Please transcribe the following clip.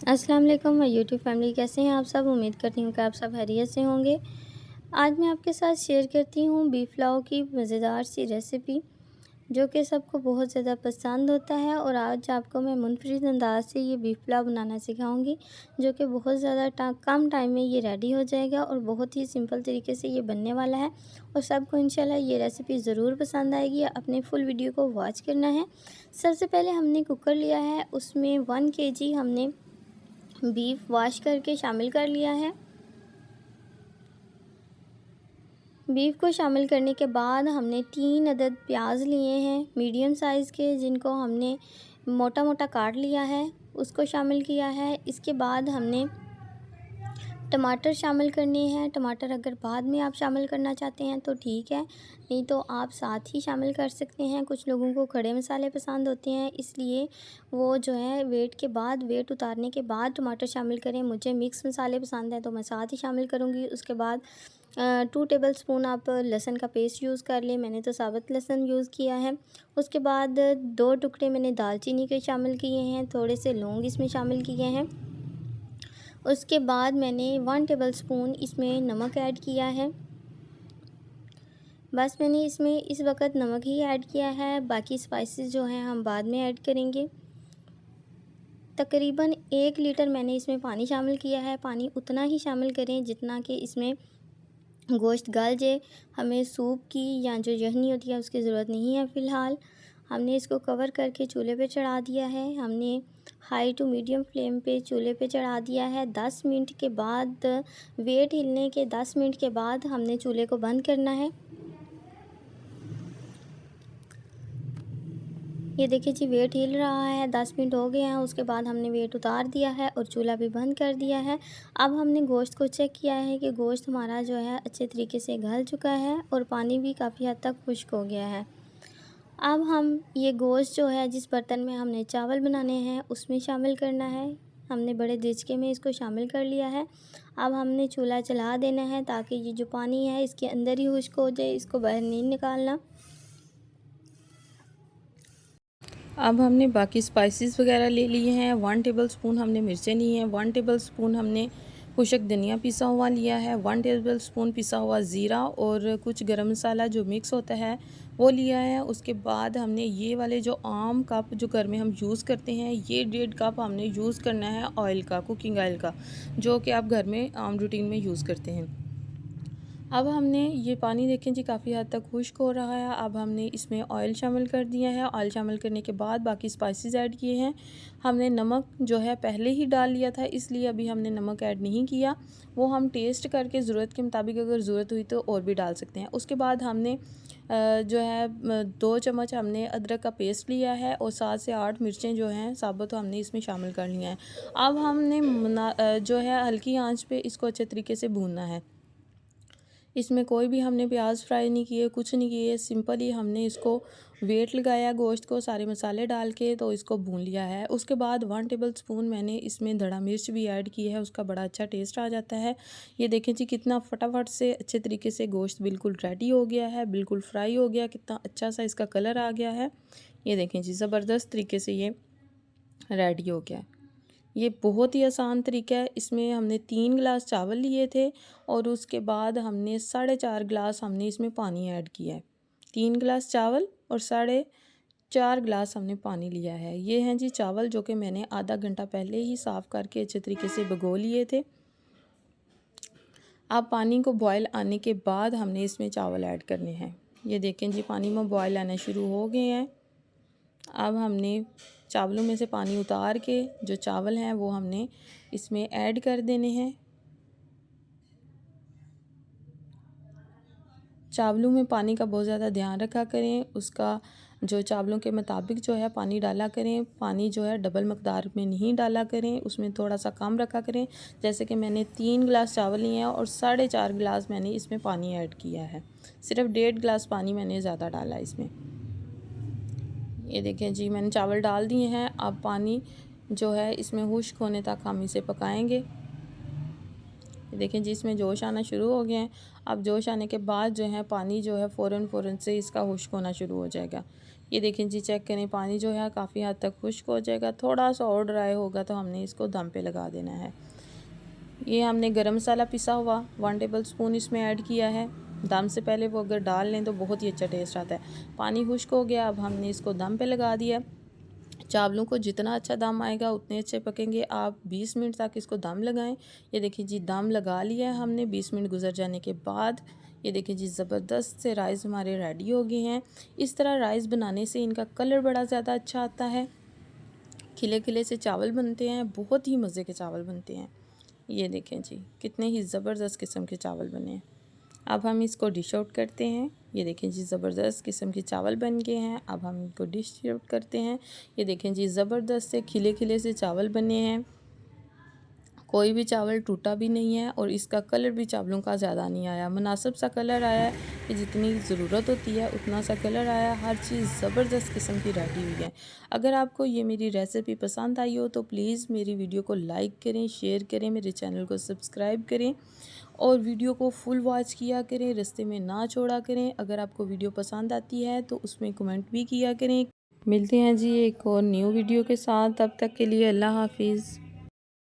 अस्सलाम वालेकुम my YouTube family, कैसे हैं आप सब। उम्मीद करती हूँ कि आप सब खैरियत से होंगे। आज मैं आपके साथ शेयर करती हूँ बीफ पुलाव की मज़ेदार सी रेसिपी, जो कि सबको बहुत ज़्यादा पसंद होता है। और आज आपको मैं मुनफरिद अंदाज से ये बीफ पुलाव बनाना सिखाऊंगी, जो कि बहुत ज़्यादा कम टाइम में ये रेडी हो जाएगा और बहुत ही सिंपल तरीके से ये बनने वाला है। और सबको इंशाल्लाह ये रेसिपी ज़रूर पसंद आएगी। अपने फुल वीडियो को वॉच करना है। सबसे पहले हमने कुकर लिया है, उसमें 1 kg हमने बीफ वॉश करके शामिल कर लिया है। बीफ को शामिल करने के बाद हमने 3 अदद प्याज लिए हैं मीडियम साइज़ के, जिनको हमने मोटा मोटा काट लिया है, उसको शामिल किया है। इसके बाद हमने टमाटर शामिल करने हैं। टमाटर अगर बाद में आप शामिल करना चाहते हैं तो ठीक है, नहीं तो आप साथ ही शामिल कर सकते हैं। कुछ लोगों को खड़े मसाले पसंद होते हैं, इसलिए वो जो है वेट उतारने के बाद टमाटर शामिल करें। मुझे मिक्स मसाले पसंद हैं तो मैं साथ ही शामिल करूँगी। उसके बाद 2 टेबल स्पून आप लहसुन का पेस्ट यूज़ कर लें, मैंने तो साबुत लहसुन यूज़ किया है। उसके बाद 2 टुकड़े मैंने दालचीनी के शामिल किए हैं, थोड़े से लौंग इसमें शामिल किए हैं। उसके बाद मैंने 1 टेबल स्पून इसमें नमक ऐड किया है। बस मैंने इसमें इस वक्त नमक ही ऐड किया है, बाकी स्पाइसेस जो हैं हम बाद में ऐड करेंगे। तकरीबन 1 लीटर मैंने इसमें पानी शामिल किया है। पानी उतना ही शामिल करें जितना कि इसमें गोश्त गल जाए। हमें सूप की या जो यखनी होती है उसकी ज़रूरत नहीं है फ़िलहाल। हमने इसको कवर करके चूल्हे पे चढ़ा दिया है। हमने हाई टू मीडियम फ्लेम पे चूल्हे पे चढ़ा दिया है। 10 मिनट के बाद, वेट हिलने के 10 मिनट के बाद हमने चूल्हे को बंद करना है। ये देखिए जी, वेट हिल रहा है, 10 मिनट हो गए हैं। उसके बाद हमने वेट उतार दिया है और चूल्हा भी बंद कर दिया है। अब हमने गोश्त को चेक किया है कि गोश्त हमारा जो है अच्छे तरीके से गल चुका है और पानी भी काफ़ी हद तक खुश्क हो गया है। अब हम ये गोश्त जो है जिस बर्तन में हमने चावल बनाने हैं उसमें शामिल करना है। हमने बड़े देचके में इसको शामिल कर लिया है। अब हमने चूल्हा जला देना है ताकि ये जो पानी है इसके अंदर ही खुश्क हो जाए, इसको बाहर नहीं निकालना। अब हमने बाकी स्पाइसेस वगैरह ले लिए हैं। 1 टेबल स्पून हमने मिर्चें ली हैं। 1 टेबल स्पून हमने खुशक धनिया पिसा हुआ लिया है। 1 टेबल स्पून पिसा हुआ ज़ीरा और कुछ गरम मसाला जो मिक्स होता है वो लिया है। उसके बाद हमने ये वाले जो आम कप जो घर में हम यूज़ करते हैं, ये 1.5 कप हमने यूज़ करना है ऑयल का, कुकिंग ऑयल का, जो कि आप घर में आम रूटीन में यूज़ करते हैं। अब हमने ये पानी देखें जी काफ़ी हद तक खुश्क हो रहा है। अब हमने इसमें ऑयल शामिल कर दिया है। ऑयल शामिल करने के बाद बाकी स्पाइसेस ऐड किए हैं। हमने नमक जो है पहले ही डाल लिया था, इसलिए अभी हमने नमक ऐड नहीं किया। वो हम टेस्ट करके ज़रूरत के मुताबिक अगर ज़रूरत हुई तो और भी डाल सकते हैं। उसके बाद हमने जो है 2 चम्मच हमने अदरक का पेस्ट लिया है और 7 से 8 मिर्चें जो हैं साबुत तो हमने इसमें शामिल कर लिया है। अब हमने जो है हल्की आंच पे इसको अच्छे तरीके से भूनना है। इसमें कोई भी हमने प्याज फ्राई नहीं किए, कुछ नहीं किए, सिंपल ही हमने इसको वेट लगाया गोश्त को सारे मसाले डाल के, तो इसको भून लिया है। उसके बाद 1 टेबल स्पून मैंने इसमें धड़ा मिर्च भी ऐड की है, उसका बड़ा अच्छा टेस्ट आ जाता है। ये देखें जी कितना फटाफट से अच्छे तरीके से गोश्त बिल्कुल रेडी हो गया है, बिल्कुल फ्राई हो गया, कितना अच्छा सा इसका कलर आ गया है। ये देखें जी ज़बरदस्त तरीके से ये रेडी हो गया है। ये बहुत ही आसान तरीका है। इसमें हमने 3 गिलास चावल लिए थे और उसके बाद हमने 4.5 गिलास हमने इसमें पानी ऐड किया है। 3 गिलास चावल और 4.5 गिलास हमने पानी लिया है। ये हैं जी चावल, जो कि मैंने आधा घंटा पहले ही साफ़ करके अच्छे तरीके से भिगो लिए थे। अब पानी को बॉयल आने के बाद हमने इसमें चावल ऐड करने हैं। ये देखें जी पानी में बॉयल आना शुरू हो गए हैं। अब हमने चावलों में से पानी उतार के जो चावल हैं वो हमने इसमें ऐड कर देने हैं। चावलों में पानी का बहुत ज़्यादा ध्यान रखा करें, उसका जो चावलों के मुताबिक जो है पानी डाला करें। पानी जो है डबल मकदार में नहीं डाला करें, उसमें थोड़ा सा कम रखा करें। जैसे कि मैंने 3 गिलास चावल लिए हैं और 4.5 गिलास मैंने इसमें पानी ऐड किया है। सिर्फ 1.5 गिलास पानी मैंने ज़्यादा डाला इसमें। ये देखें जी मैंने चावल डाल दिए हैं। अब पानी जो है इसमें खुश्क होने तक हम इसे पकाएंगे। ये देखें जी इसमें जोश आना शुरू हो गए हैं। अब जोश आने के बाद जो है पानी जो है फ़ौरन से इसका खुश्क होना शुरू हो जाएगा। ये देखें जी चेक करें, पानी जो है काफ़ी हद तक खुश्क हो जाएगा। थोड़ा सा और ड्राई होगा तो हमने इसको दम पे लगा देना है। ये हमने गरम मसाला पिसा हुआ 1 टेबल स्पून इसमें ऐड किया है। दम से पहले वो अगर डाल लें तो बहुत ही अच्छा टेस्ट आता है। पानी खुश्क हो गया, अब हमने इसको दम पे लगा दिया। चावलों को जितना अच्छा दम आएगा उतने अच्छे पकेंगे। आप 20 मिनट तक इसको दम लगाएं। ये देखिए जी दम लगा लिया है हमने 20 मिनट गुजर जाने के बाद। ये देखिए जी ज़बरदस्त से राइस हमारे रेडी हो गए हैं। इस तरह राइस बनाने से इनका कलर बड़ा ज़्यादा अच्छा आता है। खिले खिले से चावल बनते हैं, बहुत ही मज़े के चावल बनते हैं। ये देखें जी कितने ही ज़बरदस्त किस्म के चावल बने हैं। अब हम इसको डिश आउट करते हैं। ये देखें जी ज़बरदस्त किस्म के चावल बन गए हैं। अब हम इनको डिश आउट करते हैं। ये देखें जी ज़बरदस्त से खिले खिले से चावल बने हैं, कोई भी चावल टूटा भी नहीं है और इसका कलर भी चावलों का ज़्यादा नहीं आया, मुनासिब सा कलर आया है कि जितनी ज़रूरत होती है उतना सा कलर आया। हर चीज़ ज़बरदस्त किस्म की रेडी हुई है। अगर आपको ये मेरी रेसिपी पसंद आई हो तो प्लीज़ मेरी वीडियो को लाइक करें, शेयर करें, मेरे चैनल को सब्सक्राइब करें और वीडियो को फुल वॉच किया करें, रास्ते में ना छोड़ा करें। अगर आपको वीडियो पसंद आती है तो उसमें कमेंट भी किया करें। मिलते हैं जी एक और न्यू वीडियो के साथ, तब तक के लिए अल्लाह हाफिज़।